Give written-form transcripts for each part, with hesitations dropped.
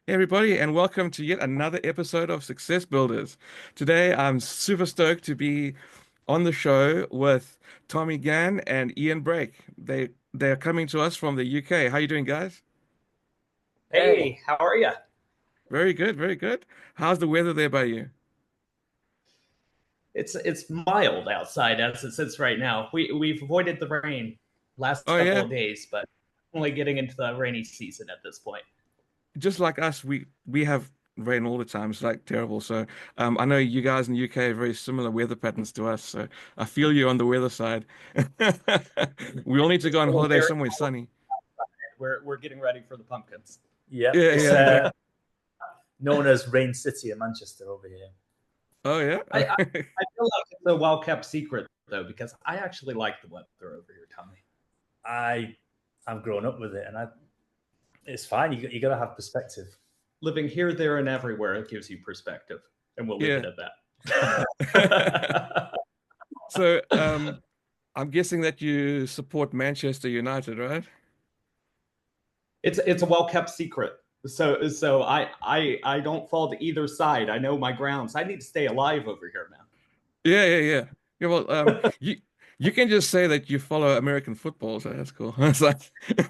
Hey everybody, and welcome to yet another episode of Success Builders. Today, I'm super stoked to be on the show with Tommy Gann and Ian Brake. They're coming to us from the UK. How you doing, guys? Hey, how are you? Very good, very good. How's the weather there by you? It's mild outside as it sits right now. We've avoided the rain last Oh couple yeah, of days, but only getting into the rainy season at this point. just like us, we have rain all the time. It's like terrible. So I know you guys in the UK have very similar weather patterns to us. So I feel you on the weather side. We all need to It's go on still holiday very somewhere sunny. we're getting ready for the pumpkins. Yep, Yeah, it's yeah. known as Rain City in Manchester over here. Oh yeah. I feel like it's a well kept secret though, because I actually like the weather over here, Tommy. I I've grown up with it, and it's fine. You got to have perspective. Living here, there, and everywhere, it gives you perspective, and we'll leave Yeah. it at that. So, I'm guessing that you support Manchester United, right? It's a well kept secret. So I don't fall to either side. I know my grounds. I need to stay alive over here, Yeah, yeah, yeah. Yeah, well, you can just say that you follow American football, so that's cool. It's like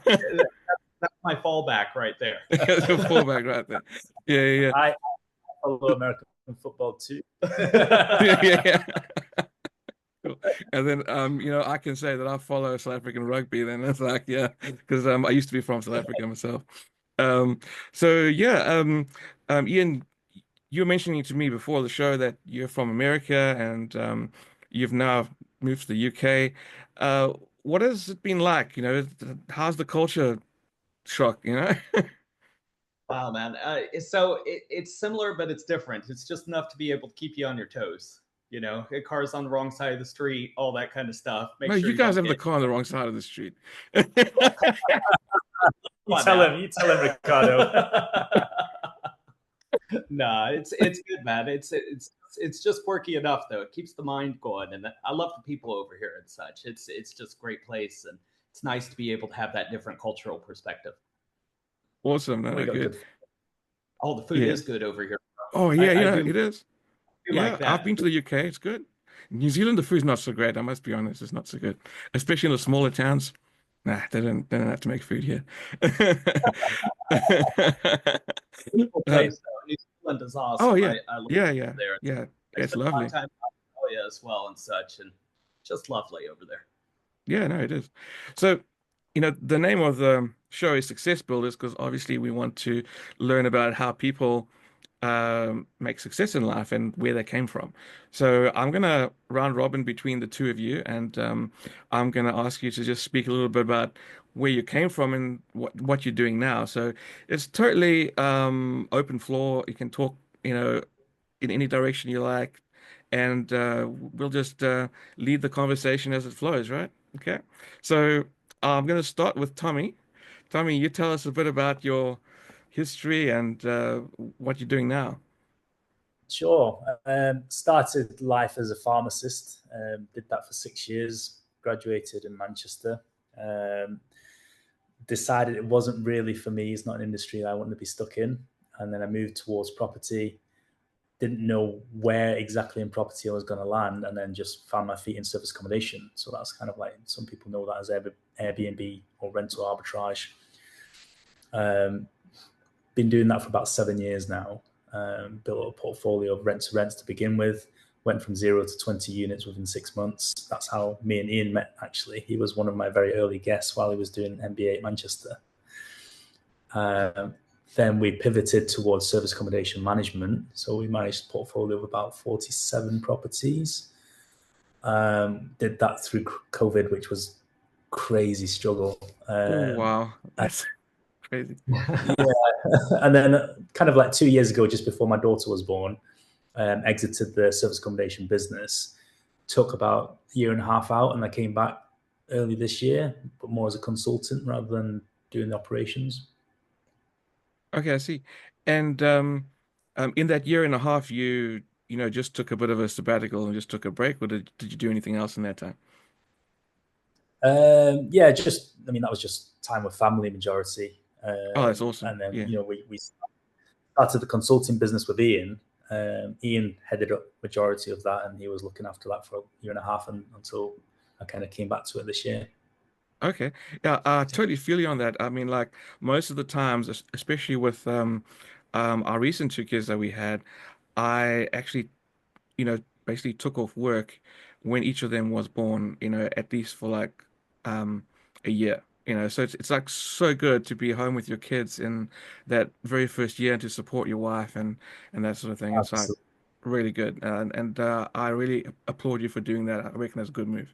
man. That's my fallback right there. that's your fallback right there. Yeah, yeah, I follow American football too. yeah, yeah, yeah. Cool. And then, I can say that I follow South African rugby. Then it's like, yeah, because I used to be from South Africa myself. Um, so yeah, Ian, you were mentioning to me before the show that you're from America and you've now moved to the UK. What has it been like? How's the culture shock, Wow, man. It's similar, but it's different. It's just enough to be able to keep you on your toes. You know, cars on the wrong side of the street, all that kind of stuff. Make No, sure you you guys don't have the get car on the wrong side of the street. You on tell now. him. You tell him, Ricardo. Nah, it's good, man. It's just quirky enough though. It keeps the mind going, and I love the people over here and such. It's just a great place, and it's nice to be able to have that different cultural perspective. Awesome. We No, got good. good. Oh, the food Yeah. is good over here. Oh, yeah, I yeah, do it is. like Yeah, I've that. been to the UK. It's good. New Zealand, the food's not so great. I must be honest, it's not so good, especially in the smaller towns. Nah, they don't have to make food here. Beautiful Uh, place though. New Zealand is oh awesome. yeah, I love yeah, it yeah, there. yeah. I It's spent a lot of lovely. time in Australia as well and such, and just lovely over there. Yeah, no, it is. So, the name of the show is Success Builders because obviously we want to learn about how people make success in life and where they came from. So I'm gonna round robin between the two of you, and I'm gonna ask you to just speak a little bit about where you came from and what you're doing now. So it's totally open floor. You can talk, in any direction you like, and we'll just lead the conversation as it flows, right? Okay. So I'm gonna start with Tommy. Tommy, you tell us a bit about your history and what you're doing now. Sure. Started life as a pharmacist. Did that for 6 years. Graduated in Manchester. Um, Decided it wasn't really for me. It's not an industry I wanted to be stuck in. And then I moved towards property. Didn't know where exactly in property I was going to land, and then just found my feet in service accommodation. So that's kind of like, some people know that as Airbnb or rental arbitrage. Um, Been doing that for about 7 years now. Built a portfolio of rent to rents to begin with. Went from 0 to 20 units within 6 months. That's how me and Ian met, actually. He was one of my very early guests while he was doing an MBA at Manchester. Um, then we pivoted towards service accommodation management. So we managed a portfolio of about 47 properties. Did that through COVID, which was crazy struggle. Oh, wow. That's crazy. Yeah. And then kind of like 2 years ago, just before my daughter was born, exited the service accommodation business. Took about a year and a half out, and I came back early this year, but more as a consultant rather than doing the operations. Okay, I see. And in that year and a half, just took a bit of a sabbatical and just took a break, or did you do anything else in that time? Yeah, just, I mean, that was just time with family majority. Oh, that's awesome. And then, Yeah. we started the consulting business with Ian. Ian headed up majority of that, and he was looking after that for a year and a half, until I kind of came back to it this year. Okay. Yeah, I totally feel you on that. I mean, like most of the times, especially with our recent two kids that we had, I actually, basically took off work when each of them was born, at least for like um a year. So it's like so good to be home with your kids in that very first year and to support your wife and that sort of thing. It's like Absolutely. really good. And I really applaud you for doing that. I reckon that's a good move.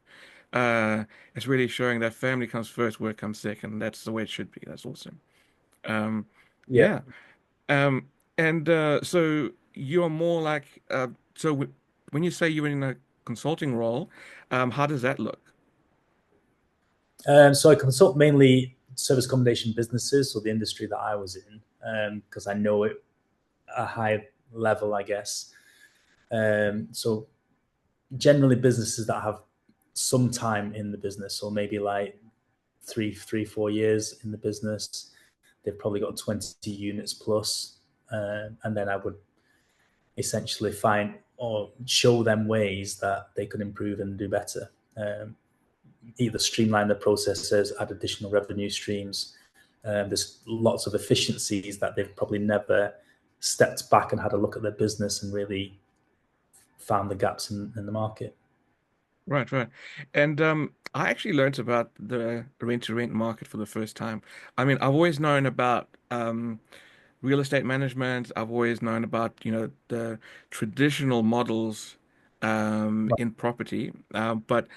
It's really showing that family comes first, work comes second. That's the way it should be. That's awesome. Um, Yeah. yeah. Um, and so you're more like, when you say you're in a consulting role, how does that look? So I consult mainly service accommodation businesses, so the industry that I was in, because I know it at a high level, I guess. So generally businesses that have some time in the business, so maybe like 4 years in the business. They've probably got 20 units plus, and then I would essentially find or show them ways that they could improve and do better. Either streamline the processes, add additional revenue streams. There's lots of efficiencies that they've probably never stepped back and had a look at their business and really found the gaps in the market. Right, right. And I actually learned about the rent-to-rent market for the first time. I mean, I've always known about real estate management. I've always known about, the traditional models in property. But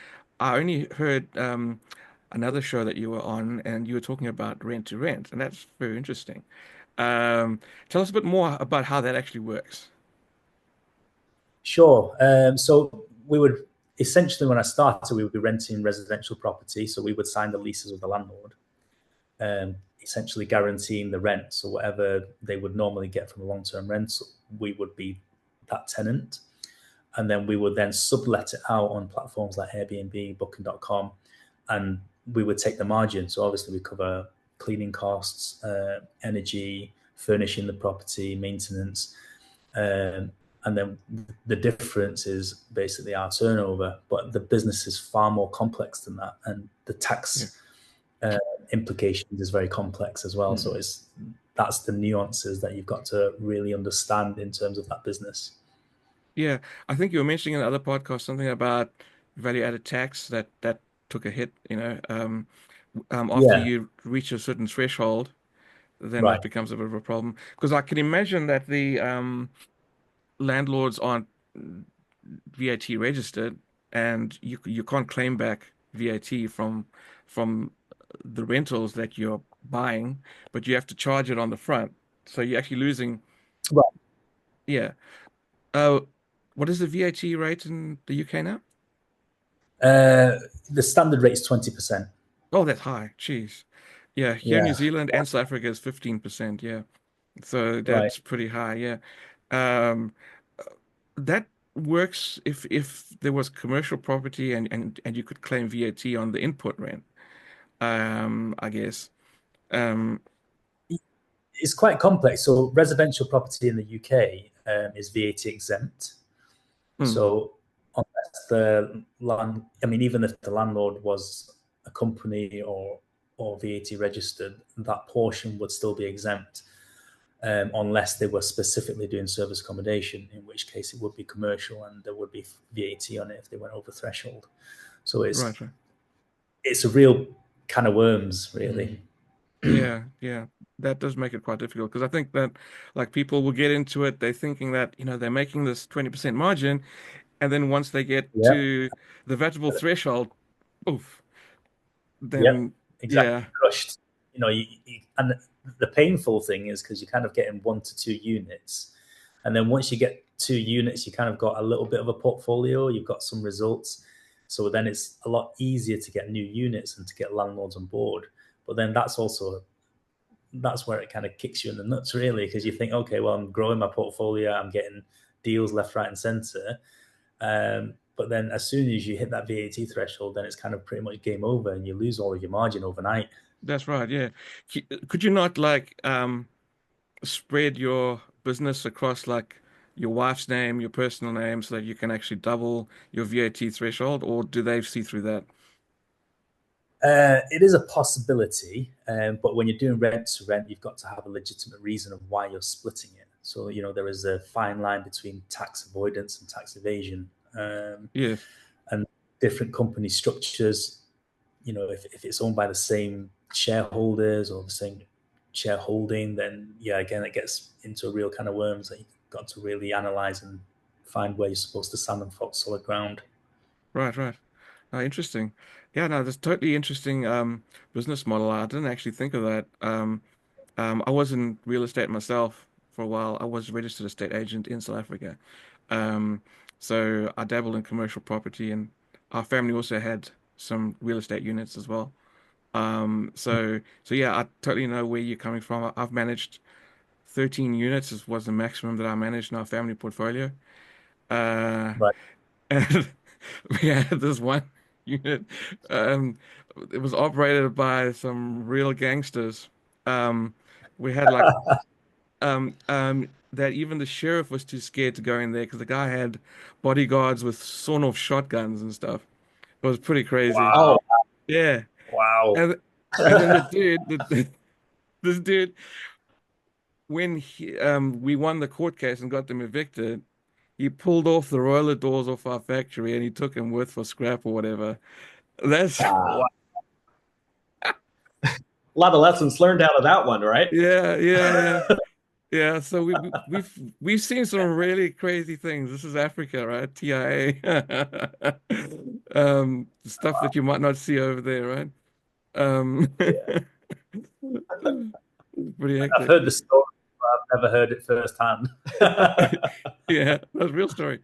I only heard another show that you were on, and you were talking about rent to rent, and that's very interesting. Tell us a bit more about how that actually works. Sure. So we would essentially, when I started, we would be renting residential property. So we would sign the leases with the landlord, essentially guaranteeing the rent. So whatever they would normally get from a long-term rental, we would be that tenant. And then we would then sublet it out on platforms like Airbnb, Booking.com, and we would take the margin. So obviously we cover cleaning costs, energy, furnishing the property, maintenance, and then the difference is basically our turnover. But the business is far more complex than that, and the Yeah. tax implications is very complex as well. So that's the nuances that you've got to really understand in terms of that business. Yeah, I think you were mentioning in the other podcast something about value-added tax that took a hit, after Yeah, you reach a certain threshold, then right. that becomes a bit of a problem. Because I can imagine that the landlords aren't VAT registered, and you can't claim back VAT from the rentals that you're buying, but you have to charge it on the front. So you're actually losing. Right. Yeah. Uh, what is the VAT rate in the UK now? Uh, the standard rate is 20%. Oh, that's high. Jeez. Yeah, here in New Yeah, Zealand and South Africa is 15%. Yeah. So right. that's pretty high. Yeah. Um, that works if there was commercial property and you could claim VAT on the input rent, I guess. Um, It's quite complex. So residential property in the UK is VAT exempt. hmm, So unless the land, I mean, even if the landlord was a company or VAT registered, that portion would still be exempt, unless they were specifically doing service accommodation, in which case it would be commercial and there would be VAT on it if they went over threshold. So right, right. it's a real can of worms, really. Yeah, yeah. That does make it quite difficult because I think that like people will get into it, they're thinking that, they're making this 20% margin, and then once they get Yeah, to the vegetable threshold, oof, yeah, then exactly. yeah, Crushed. And the painful thing is because you're kind of getting 1 to 2 units, and then once you get 2 units, you kind of got a little bit of a portfolio. You've got some results, so then it's a lot easier to get new units and to get landlords on board. But then that's where it kind of kicks you in the nuts, really, because you think, okay, well, I'm growing my portfolio, I'm getting deals left, right, and center. But then as soon as you hit that VAT threshold, then it's kind of pretty much game over and you lose all of your margin overnight. that's right. Yeah. Could you not like spread your business across like your wife's name, your personal name, so that you can actually double your VAT threshold, or do they see through that? It is a possibility, but when you're doing rent to rent, you've got to have a legitimate reason of why you're splitting it. So, there is a fine line between tax avoidance and tax evasion. Yes. And different company structures, if it's owned by the same shareholders or the same shareholding, then yeah, again, it gets into a real kind of worms that you've got to really analyze and find where you're supposed to stand on solid ground. Right, right. Oh, interesting. Yeah, no, that's totally interesting business model. I didn't actually think of that. I was in real estate myself for a while. I was a registered estate agent in South Africa. Um, so I dabbled in commercial property, and our family also had some real estate units as well. So yeah, I totally know where you're coming from. I've managed 13 units was the maximum that I managed in our family portfolio. Uh, Right. and we had this one unit. Um, it was operated by some real gangsters. Um, we had like that even the sheriff was too scared to go in there because the guy had bodyguards with sawn-off shotguns and stuff. It was pretty crazy. Wow. Yeah. Wow. And and then the dude, this dude, when we won the court case and got them evicted, he pulled off the roller doors off our factory and he took them with for scrap or whatever. That's Wow. A lot of lessons learned out of that one, right? yeah, yeah, yeah. Yeah, so we've seen some really crazy things. This is Africa, right? TIA. Stuff that you might not see over there, right? Yeah. Pretty I've hectic. heard the story, but I've never heard it firsthand. Yeah, that's a real story.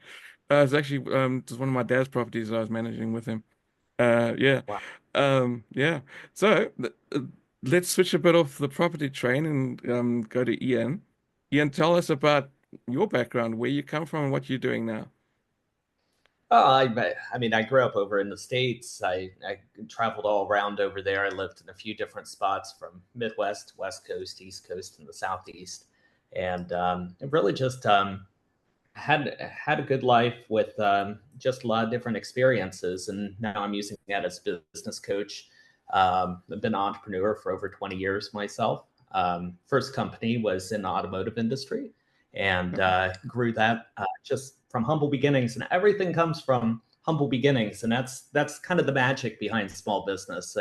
It's actually just one of my dad's properties that I was managing with him. Yeah. Wow. Yeah. So let's switch a bit off the property train and go to Ian. Ian, tell us about your background, where you come from, and what you're doing now. I mean, I grew up over in the States. I traveled all around over there. I lived in a few different spots from Midwest, West Coast, East Coast, and the Southeast. And it really just had a good life with just a lot of different experiences. And now I'm using that as a business coach. I've been an entrepreneur for over 20 years myself. First company was in the automotive industry and grew that just from humble beginnings. And everything comes from humble beginnings. And that's kind of the magic behind small business.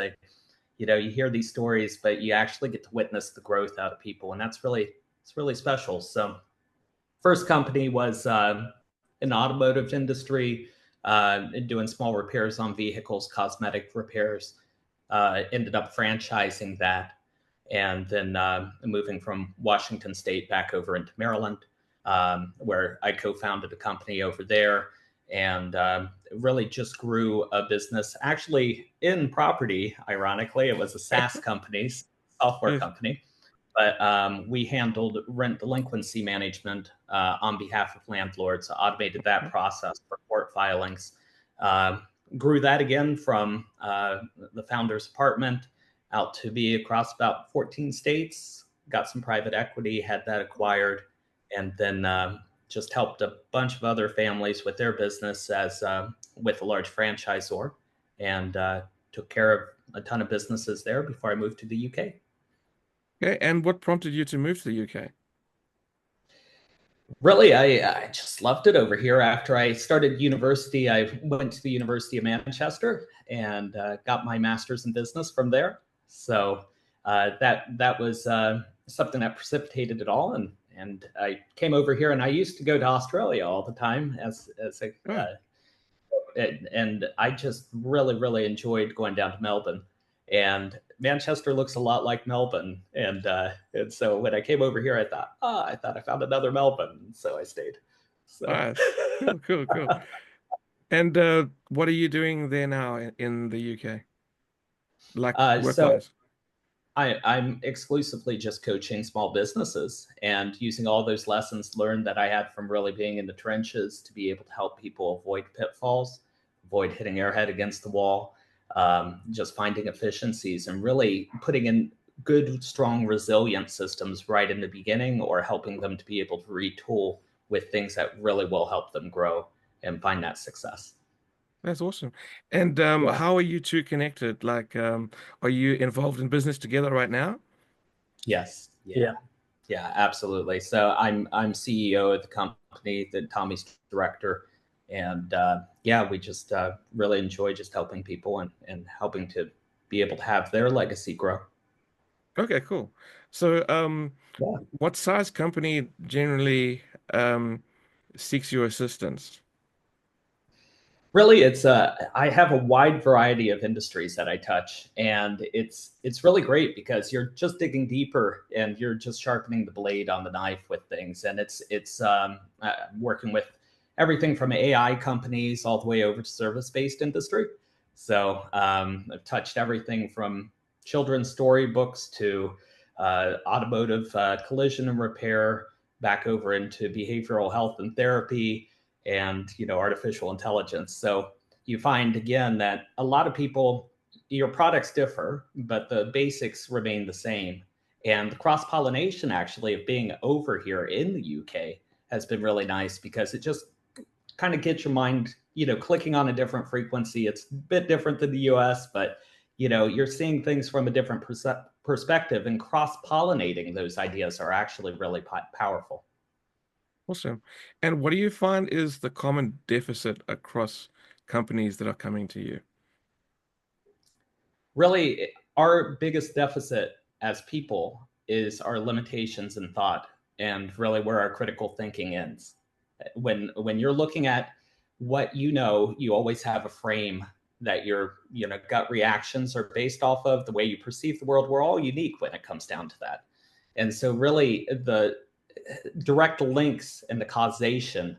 You hear these stories, but you actually get to witness the growth out of people. And it's really special. So first company was in the automotive industry, doing small repairs on vehicles, cosmetic repairs. Ended up franchising that, and then moving from Washington State back over into Maryland, where I co-founded a company over there, and really just grew a business. Actually, in property, ironically, it was a SaaS company, software Yes. company. But we handled rent delinquency management on behalf of landlords, automated that process for court filings, uh, grew that again from the founder's apartment out to be across about 14 states, got some private equity, had that acquired, and then just helped a bunch of other families with their business as with a large franchisor, and took care of a ton of businesses there before I moved to the UK. Okay, and what prompted you to move to the UK? Really, I just loved it over here. After I started university, I went to the University of Manchester and got my master's in business from there. So that was something that precipitated it all, and I came over here. And I used to go to Australia all the time as a Right. and I just really enjoyed going down to Melbourne. And Manchester looks a lot like Melbourne, and so when I came over here, I thought I found another Melbourne, so I stayed. So, Nice. Cool, cool, cool. And what are you doing there now in the UK, like so work-wise? I'm exclusively just coaching small businesses and using all those lessons learned that I had from really being in the trenches to be able to help people avoid pitfalls, avoid hitting their head against the wall, just finding efficiencies and really putting in good, strong, resilient systems right in the beginning, or helping them to be able to retool with things that really will help them grow and find that success. That's awesome. And Yeah. how are you two connected? Like, are you involved in business together right now? Yes. Yeah. Yeah, absolutely. So I'm CEO of the company, that Tommy's director, and yeah, we just really enjoy just helping people and helping to be able to have their legacy grow. Okay, cool. So, Yeah. what size company generally um, seeks your assistance? Really, it's I have a wide variety of industries that I touch, and it's really great because you're just digging deeper and you're just sharpening the blade on the knife with things, and it's working with everything from AI companies all the way over to service-based industry. So I've touched everything from children's storybooks to automotive collision and repair, back over into behavioral health and therapy, and artificial intelligence. So you find again that a lot of people, your products differ, but the basics remain the same. And the cross pollination actually of being over here in the UK has been really nice because it just kind of gets your mind clicking on a different frequency. It's a bit different than the US, but you're seeing things from a different perspective, and cross pollinating those ideas are actually really powerful. Awesome. And what do you find is the common deficit across companies that are coming to you? Really, our biggest deficit as people is our limitations in thought, and really where our critical thinking ends. When you're looking at what you always have a frame that your gut reactions are based off of, the way you perceive the world. We're all unique when it comes down to that. And so really the direct links and the causation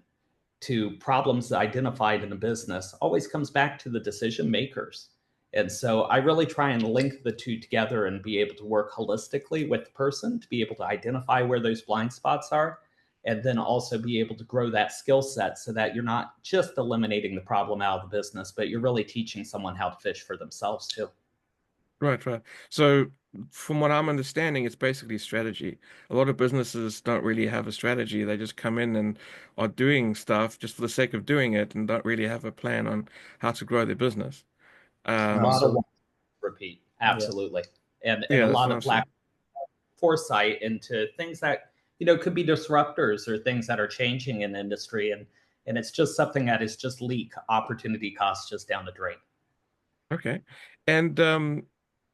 to problems identified in the business always comes back to the decision makers. And so I really try and link the two together and be able to work holistically with the person to be able to identify where those blind spots are, and then also be able to grow that skill set so that you're not just eliminating the problem out of the business, but you're really teaching someone how to fish for themselves too. Right, right. So, from what I'm understanding, it's basically strategy. A lot of businesses don't really have a strategy. They just come in and are doing stuff just for the sake of doing it and don't really have a plan on how to grow their business. A lot of Um, Absolutely. repeat, Yeah. absolutely, and yeah, a that's lot what I'm of lack saying. of foresight into things that could be disruptors or things that are changing in the industry, and it's just something that is just leak opportunity costs just down the drain. Okay. And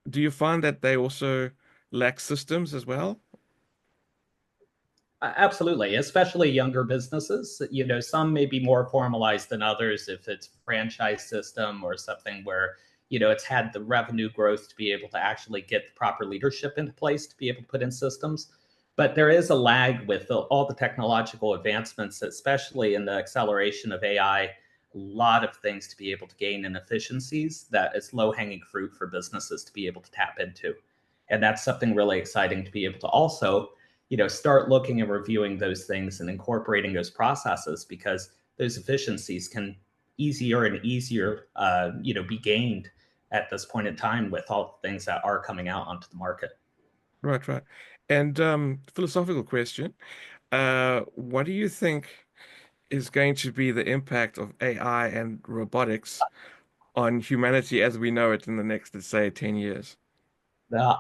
do you find that they also lack systems as well? Absolutely, especially younger businesses. Some may be more formalized than others if it's franchise system or something where it's had the revenue growth to be able to actually get the proper leadership into place to be able to put in systems. But there is a lag with all the technological advancements, especially in the acceleration of AI. A lot of things to be able to gain in efficiencies that is low hanging fruit for businesses to be able to tap into. And that's something really exciting to be able to also start looking and reviewing those things and incorporating those processes, because those efficiencies can easier and easier, be gained at this point in time with all the things that are coming out onto the market. Right, right. And philosophical question. What do you think is going to be the impact of AI and robotics on humanity as we know it in the next, let's say, 10 years? Uh,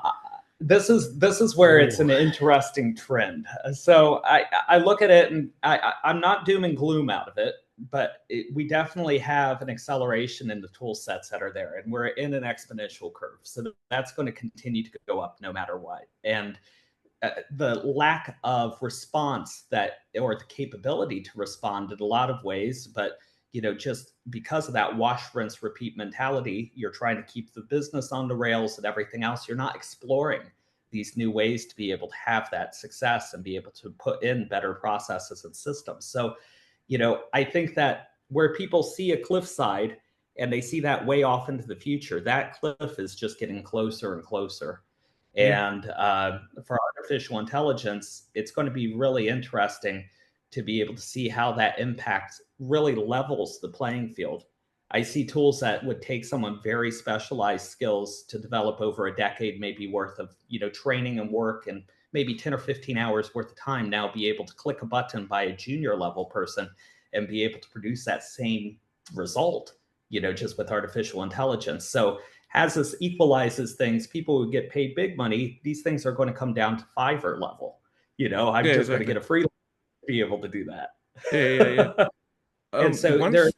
this is where it's Ooh. an interesting trend. So I look at it, and I'm not doom and gloom out of it, but we definitely have an acceleration in the tool sets that are there, and we're in an exponential curve. So that's going to continue to go up no matter what. And the lack of response that, or the capability to respond in a lot of ways, but just because of that wash rinse repeat mentality, you're trying to keep the business on the rails and everything else. You're not exploring these new ways to be able to have that success and be able to put in better processes and systems. So I think that where people see a cliffside and they see that way off into the future, that cliff is just getting closer and closer. Yeah. And for artificial intelligence, it's going to be really interesting to be able to see how that impacts really levels the playing field. I see tools that would take someone very specialized skills to develop over a decade, maybe worth of, training and work and maybe 10 or 15 hours worth of time now be able to click a button by a junior level person and be able to produce that same result, just with artificial intelligence. So as this equalizes things, people who get paid big money, these things are going to come down to Fiverr level. I'm Yeah, just going to exactly. get a free to be able to do that. Yeah, yeah, yeah. And so there's Once,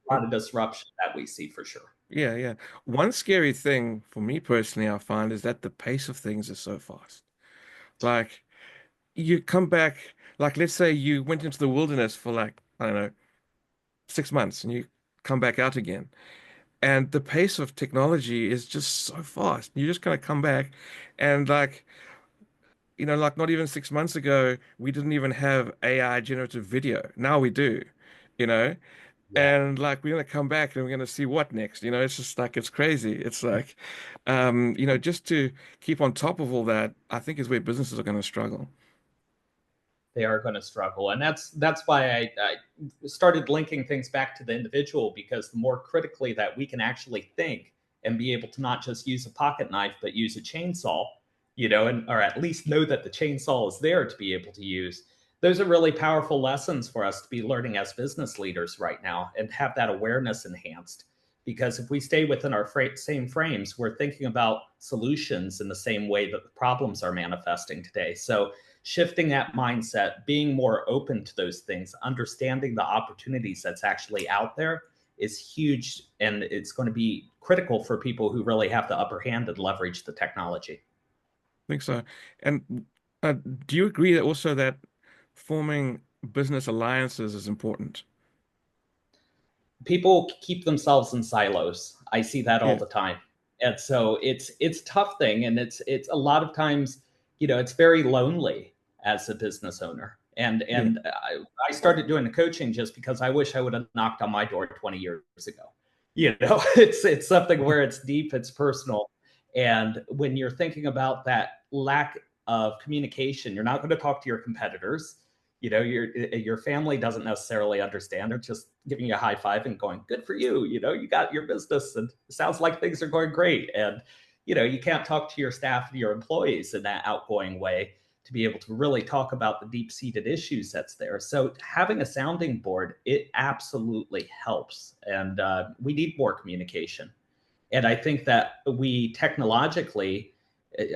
a lot of disruption that we see for sure. yeah, yeah. One scary thing for me personally, I find is that the pace of things is so fast. Like you come back, like let's say you went into the wilderness for like, I don't know, 6 months and you come back out again. And the pace of technology is just so fast. You just kind of come back and like, like not even 6 months ago, we didn't even have AI generative video. Now we do, you know? Yeah, And like we're gonna come back and we're gonna see what next. It's just like it's crazy. It's like just to keep on top of all that, I think is where businesses are gonna struggle. They are going to struggle, and that's why I started linking things back to the individual, because the more critically that we can actually think and be able to not just use a pocket knife but use a chainsaw, and or at least know that the chainsaw is there to be able to use. Those are really powerful lessons for us to be learning as business leaders right now and have that awareness enhanced. Because if we stay within our same frames, we're thinking about solutions in the same way that the problems are manifesting today. So shifting that mindset, being more open to those things, understanding the opportunities that's actually out there is huge. And it's going to be critical for people who really have the upper hand and leverage the technology. I think so. And do you agree that also that forming business alliances is important? People keep themselves in silos. I see that all Yeah, the time. And so it's a tough thing. And it's a lot of times, it's very lonely as a business owner. And yeah, and I started doing the coaching just because I wish I would have knocked on my door 20 years ago. It's something where it's deep, it's personal. And when you're thinking about that lack of communication, you're not going to talk to your competitors. Your family doesn't necessarily understand. They're just giving you a high five and going, good for you. You got your business and it sounds like things are going great. And you can't talk to your staff and your employees in that outgoing way to be able to really talk about the deep-seated issues that's there. So having a sounding board, it absolutely helps. And we need more communication. And I think that we technologically,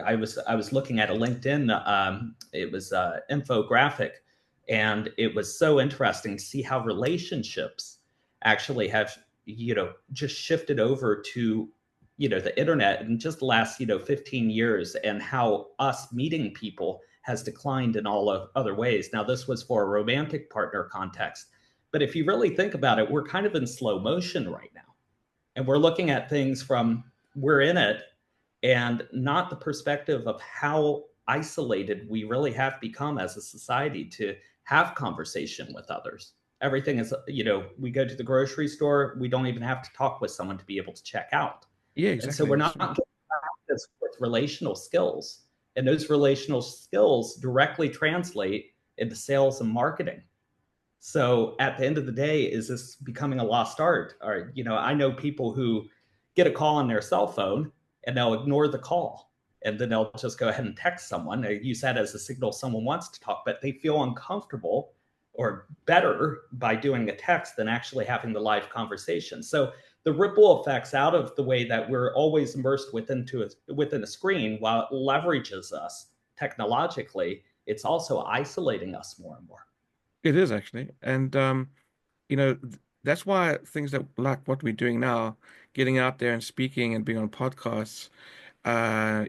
I was looking at a LinkedIn, it was infographic, and it was so interesting to see how relationships actually have just shifted over to the internet in just the last 15 years, and how us meeting people has declined in all of other ways. Now this was for a romantic partner context, but if you really think about it, we're kind of in slow motion right now, and we're looking at things from we're in it, and not the perspective of how isolated we really have become as a society to have conversation with others. Everything is, we go to the grocery store, we don't even have to talk with someone to be able to check out. yeah, And so exactly. we're not getting practice with relational skills. And those relational skills directly translate into sales and marketing. So at the end of the day, is this becoming a lost art? Or, I know people who get a call on their cell phone and they'll ignore the call. And then they'll just go ahead and text someone. They use that as a signal someone wants to talk, but they feel uncomfortable or better by doing a text than actually having the live conversation. So the ripple effects out of the way that we're always immersed within a screen, while it leverages us technologically, it's also isolating us more and more. it is actually. And that's why things that like what we're doing now, getting out there and speaking and being on podcasts,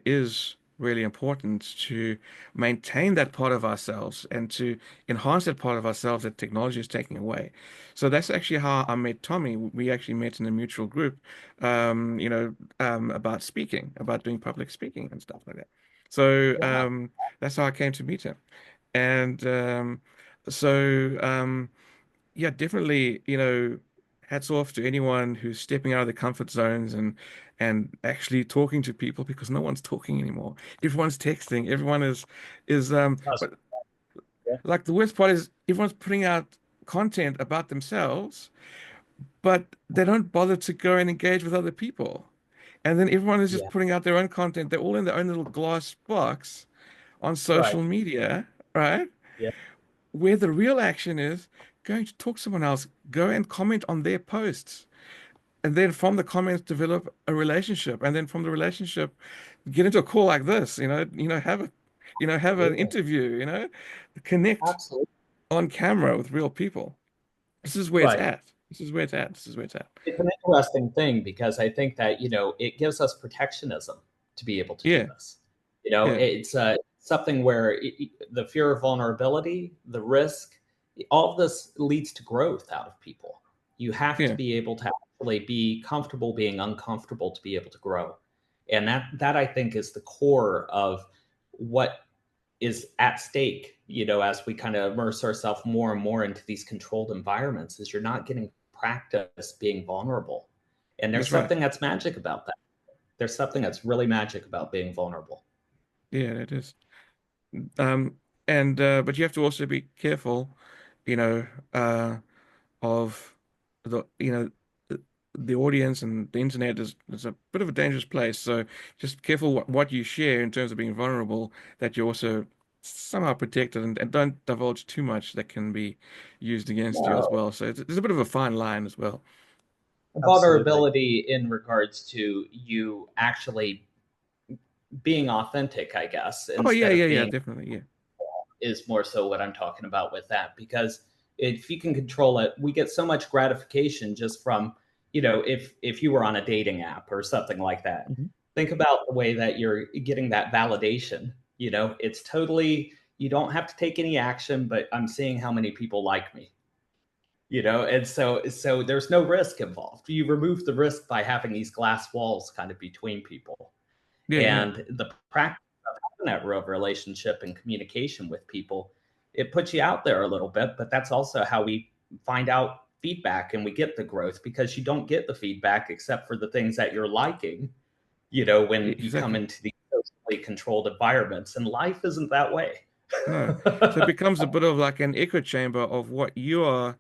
is really important to maintain that part of ourselves and to enhance that part of ourselves that technology is taking away. So that's actually how I met Tommy. We actually met in a mutual group, about speaking, about doing public speaking and stuff like that. So Yeah. that's how I came to meet him. And so yeah, definitely, hats off to anyone who's stepping out of the comfort zones and actually talking to people because no one's talking anymore. Everyone's texting. Everyone is that's but yeah. like the worst part is everyone's putting out content about themselves, but they don't bother to go and engage with other people. And then everyone is just Yeah. putting out their own content. They're all in their own little glass box on Right. social media, right? Yeah. Where the real action is going to talk to someone else, go and comment on their posts. And then from the comments, develop a relationship. And then from the relationship, get into a call like this, have an Absolutely. interview, connect Absolutely. on camera with real people. This is where it's Right. at. This is where it's at. This is where it's at. It's an interesting thing because I think that, it gives us protectionism to be able to do Yeah, this. yeah, It's something where the fear of vulnerability, the risk, all of this leads to growth out of people. You have to yeah. be able to actually be comfortable being uncomfortable to be able to grow. And that I think is the core of what is at stake, as we kind of immerse ourselves more and more into these controlled environments, is you're not getting practice being vulnerable. And there's That's right. something that's magic about that. There's something that's really magic about being vulnerable. Yeah, it is. Um, and but you have to also be careful, you know, of the the audience, and the internet is a bit of a dangerous place. So just careful what you share in terms of being vulnerable, that you also somehow protect it, and don't divulge too much that can be used against you as No, well. So there's a bit of a fine line as well. Absolutely. vulnerability in regards to you actually being authentic, I guess, Oh yeah, instead yeah, of yeah, being, definitely, yeah, is more so what I'm talking about with that. Because if you can control it, we get so much gratification just from, if you were on a dating app or something like that. Mhm. Think about the way that you're getting that validation. It's totally, you don't have to take any action, but I'm seeing how many people like me. And so there's no risk involved. You remove the risk by having these glass walls kind of between people. yeah, yeah, And the practice of having that real relationship and communication with people, it puts you out there a little bit, but that's also how we find out feedback and we get the growth, because you don't get the feedback except for the things that you're liking, when you come exactly. into these socially controlled environments. And life isn't that way. No. So it becomes a bit of like an echo chamber of what you are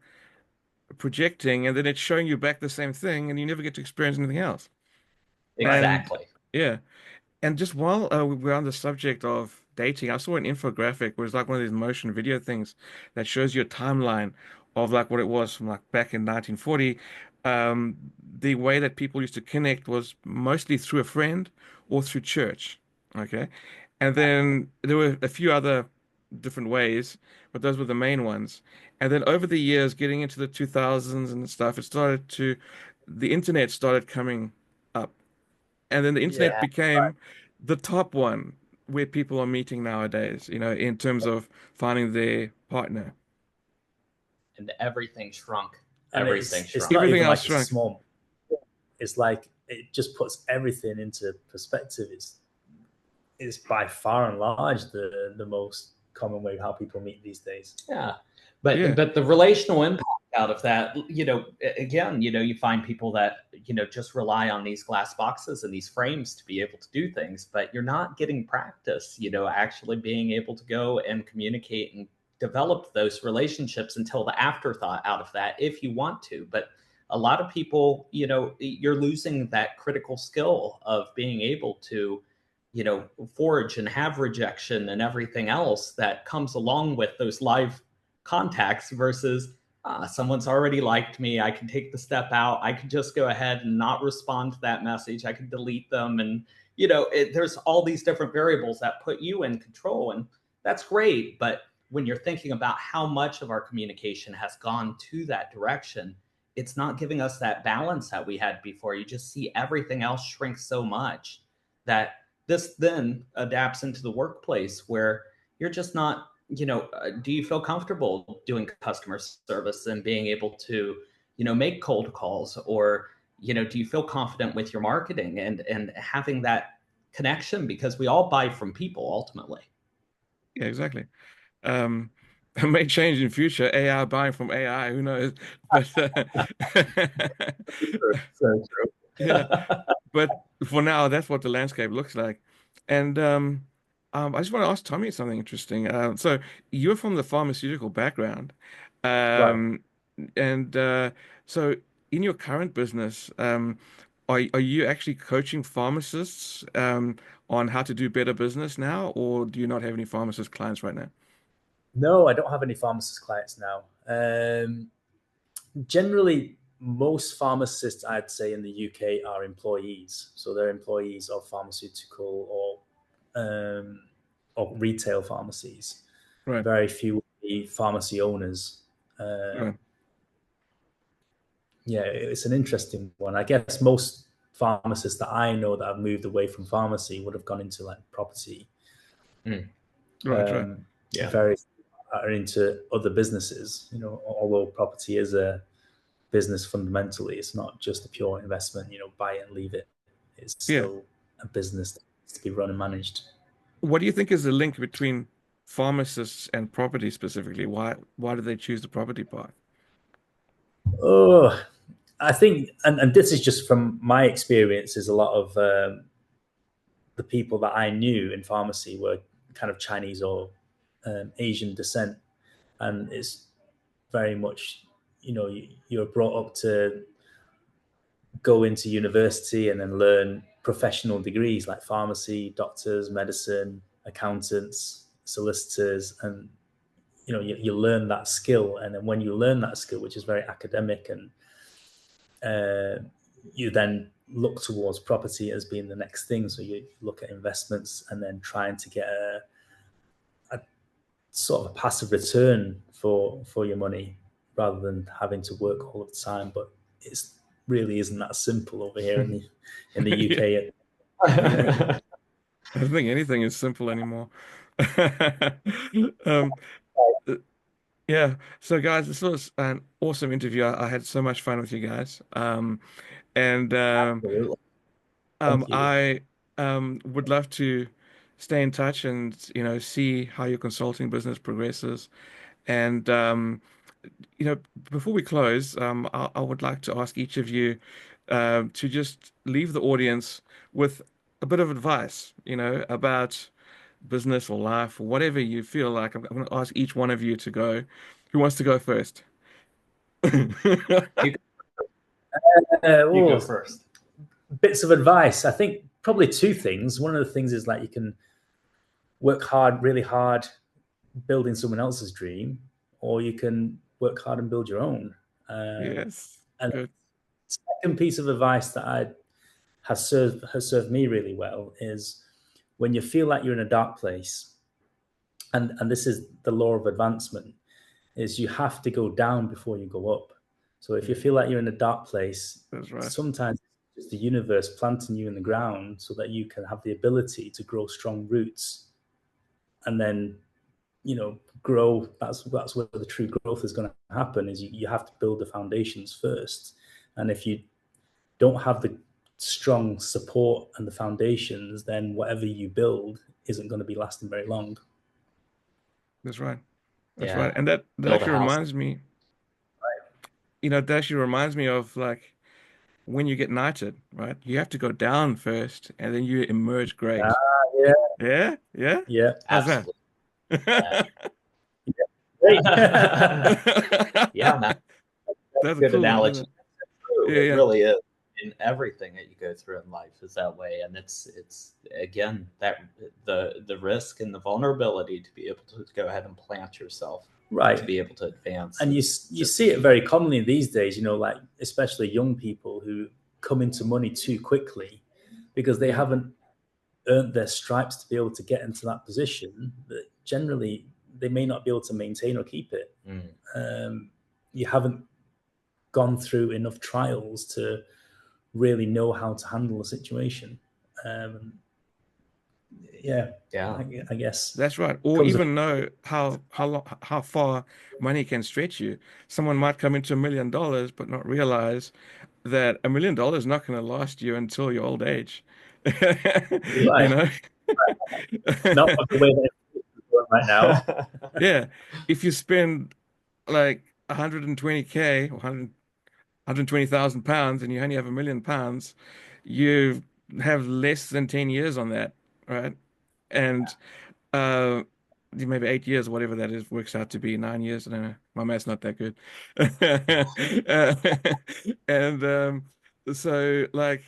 projecting, and then it's showing you back the same thing, and you never get to experience anything else. Right. And Exactly. yeah, and just while we're on the subject of dating, I saw an infographic where it's like one of these motion video things that shows you a timeline of like what it was from like back in 1940. The way that people used to connect was mostly through a friend or through church. Okay. And then there were a few other different ways, but those were the main ones. And then over the years, getting into the 2000s and stuff, the internet started coming up. And then the internet Yeah. became the top one where people are meeting nowadays, in terms of finding their partner. And everything shrunk. And Everything it's shrunk. not Everything even else like a shrunk. small. It's like it just puts everything into perspective. It's by far and large the most common way how people meet these days. Yeah. But Yeah, but the relational impact out of that, again, you find people that, just rely on these glass boxes and these frames to be able to do things, but you're not getting practice, actually being able to go and communicate and develop those relationships until the afterthought out of that, if you want to. But a lot of people, you're losing that critical skill of being able to, forge and have rejection and everything else that comes along with those live contacts versus, someone's already liked me. I can take the step out. I could just go ahead and not respond to that message. I could delete them. And, there's all these different variables that put you in control. And that's great. But when you're thinking about how much of our communication has gone to that direction, it's not giving us that balance that we had before. You just see everything else shrink so much that this then adapts into the workplace where you're just not, do you feel comfortable doing customer service and being able to, make cold calls, or, do you feel confident with your marketing and having that connection, because we all buy from people ultimately. yeah, exactly. Um, it may change in future, AI buying from AI, who knows? But So true. yeah, but for now, that's what the landscape looks like. And I just want to ask Tommy something interesting. So you're from the pharmaceutical background, Right. um, and so in your current business, are you actually coaching pharmacists on how to do better business now, or do you not have any pharmacist clients right now? No, I don't have any pharmacist clients now. Generally, most pharmacists, I'd say, in the UK are employees. So they're employees of pharmaceutical or retail pharmacies. Right. Very few will be pharmacy owners. Right. Yeah, it's an interesting one. I guess most pharmacists that I know that have moved away from pharmacy would have gone into like property. Mm. Right. Right. Yeah. Very are into other businesses. Although property is a business fundamentally, it's not just a pure investment. Buy it and leave it. It's Yeah. still a business that needs to be run and managed. What do you think is the link between pharmacists and property specifically? Why do they choose the property path? Oh, I think, and this is just from my experience, is a lot of the people that I knew in pharmacy were kind of Chinese or Asian descent, and it's very much you're brought up to go into university and then learn professional degrees like pharmacy, doctors, medicine, accountants, solicitors, and you learn that skill. And then when you learn that skill, which is very academic, and you then look towards property as being the next thing. So you look at investments and then trying to get a sort of a passive return for your money rather than having to work all of the time. But it's really isn't that simple over here in the Yeah. UK. Yeah. I don't think anything is simple anymore. Um, yeah. So, guys, this was an awesome interview. I had so much fun with you guys. And Absolutely. Thank you. I would love to stay in touch and see how your consulting business progresses. And before we close, I would like to ask each of you to just leave the audience with a bit of advice, about business or life or whatever you feel like. I'm going to ask each one of you to go. Who wants to go first? You, you go Oh, first. bits of advice. I think probably two things. One of the things is like you can work hard, really hard, building someone else's dream, or you can work hard and build your own. Yes. And Good. the second piece of advice that I has served me really well is when you feel like you're in a dark place, and this is the law of advancement, is you have to go down before you go up. So if you feel like you're in a dark place, That's right. sometimes it's the universe planting you in the ground so that you can have the ability to grow strong roots and then grow. That's where the true growth is going to happen, is you have to build the foundations first. And if you don't have the strong support and the foundations, then whatever you build isn't going to be lasting very long. That's right. That's right. Yeah. And that Build a actually house. reminds me, of like when you get knighted, right? You have to go down first and then you emerge Ah, great. yeah, Yeah? Yeah? yeah, How's that? Absolutely. Yeah. great. Yeah, man. That's a Good cool one, isn't analogy. it? Yeah, It yeah. really is. In everything that you go through in life is that way, and it's again that the risk and the vulnerability to be able to go ahead and plant yourself to Right. be able to advance. And you Just see it very commonly these days, like especially young people who come into money too quickly because they haven't earned their stripes to be able to get into that position, that generally they may not be able to maintain or keep it. You haven't gone through enough trials to really know how to handle a situation. Um, yeah, yeah, I guess That's right. Or comes with even know how far money can stretch you. Someone might come into $1 million, but not realize that $1 million is not going to last you until your old age. You right, know? not the way that it's going right now. Yeah. If you spend like 120K or 120,000 pounds and you only have £1 million, you have less than 10 years on that, right? And uh, maybe 8 years, whatever that is, works out to be 9 years. I don't know. My math's not that good. Uh, and so like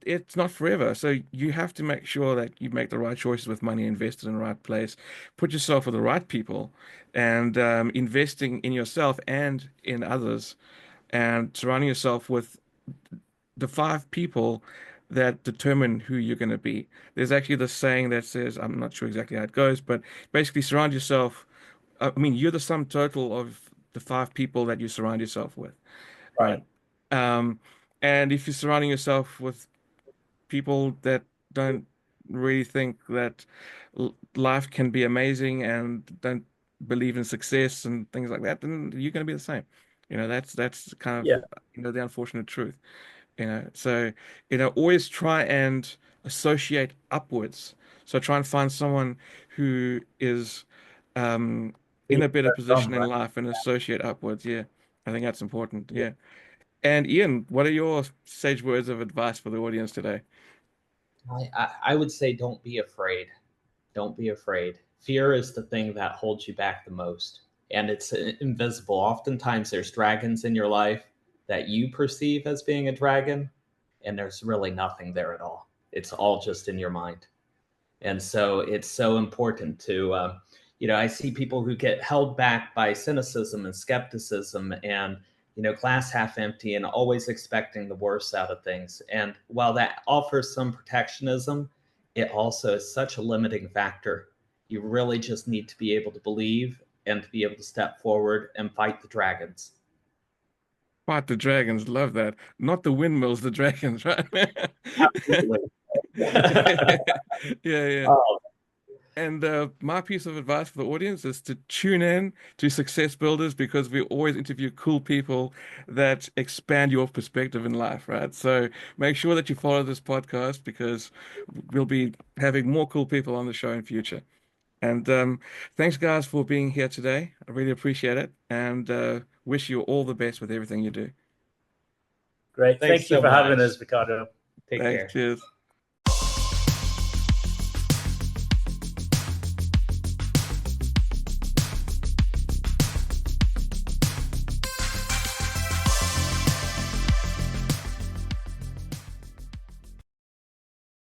it's not forever. So you have to make sure that you make the right choices with money invested in the right place, put yourself with the right people, and investing in yourself and in others, and surrounding yourself with the five people that determine who you're going to be. There's actually this saying that says, I'm not sure exactly how it goes, but basically surround yourself. I mean, you're the sum total of the five people that you surround yourself with, right? Right. Um, and if you're surrounding yourself with people that don't really think that life can be amazing and don't believe in success and things like that, then you're going to be the same. That's kind of, Yeah. the unfortunate truth. So, always try and associate upwards. So try and find someone who is in Be a better on, position in right. life and associate upwards. Yeah, I think that's important. Yeah. And Ian, what are your sage words of advice for the audience today? I would say don't be afraid. Don't be afraid. Fear is the thing that holds you back the most, and it's invisible. Oftentimes, there's dragons in your life that you perceive as being a dragon, and there's really nothing there at all. It's all just in your mind. And so it's so important to, I see people who get held back by cynicism and skepticism and, glass half empty and always expecting the worst out of things. And while that offers some protectionism, it also is such a limiting factor. You really just need to be able to believe and to be able to step forward and fight the dragons. Fight the dragons, love that. Not the windmills, the dragons, right? Absolutely. Yeah, yeah. Oh, And my piece of advice for the audience is to tune in to Success Builders because we always interview cool people that expand your perspective in life, right? So make sure that you follow this podcast because we'll be having more cool people on the show in future. And thanks, guys, for being here today. I really appreciate it and wish you all the best with everything you do. Great. thanks Thank you so for having much. us, Ricardo. Take Thanks. care. Cheers.